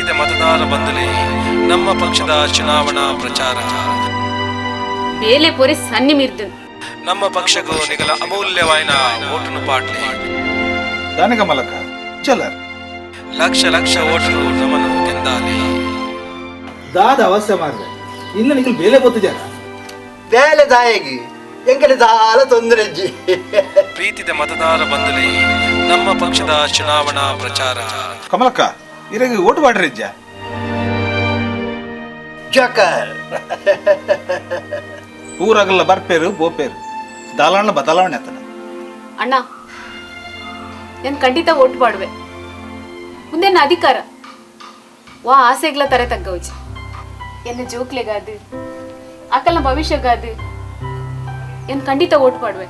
ಪ್ರೀತಿದ ಮತದಾರ ಬಂಧುಗಳೇ, ನಮ್ಮ ಪಕ್ಷದ ಚುನಾವಣಾ ಪ್ರಚಾರ ಬೇಲೆ ಪೊರೆ ಸನ್ನಿ ಮಿರ್ದು ನಮ್ಮ ಪಕ್ಷಗೂ ನಿಗಲ ಅಮೂಲ್ಯವಾದ ಓಟನ್ನು ಪಾಟ್ಲೆ ದಾನಗ ಮಲಕ ಚಲರ್ ಲಕ್ಷ ಲಕ್ಷ ಓಟರು ನಮ್ಮನ್ನು ಗೆದ್ದಾಲೆ ದಾದ ಅವಸ್ಥೆ ಮಾಡಿದೆ ಇನ್ನು ನಿಖಲ್ ಬೇಲೆ ಗೊತ್ತಿದ್ದಾರ ಬೇಲೆ ದಾಯಗಿ ಎಂಕಡೆ ದಾಲ ತೊಂದರೆ ಅಜ್ಜಿ. ಪ್ರೀತಿದ ಮತದಾರ ಬಂಧುಗಳೇ, ನಮ್ಮ ಪಕ್ಷದ ಚುನಾವಣಾ ಪ್ರಚಾರ ಕಮಲಕ್ಕ ಇರಾಗಿ ಓಟ್ ಮಾಡ್ರಿ ಇಜ್ಜ ಜೋಕರ್ ಊರಾಗಲ್ಲ ಬರ್ಪೇರು ಬೋಪೇರು ದಾಲಾಣ ಬದಲಾವಣೆ ಆತನ ಅಣ್ಣ ನಾನು ಖಂಡಿತ ಓಟ್ ಮಾಡುವೆ. ಮುಂದೇನ ಅಧಿಕಾರ ವಾ ಆಸೆಗ್ಲ ತರ ತಗ್ಗವಜಿ ಎನ್ನ ಜೋಕ್ಲೆಗಾದು ಅಕ್ಕಲ್ನ ಭವಿಷ್ಯಗಾದು ಏನು ಖಂಡಿತ ಓಟ್ ಮಾಡುವೆ.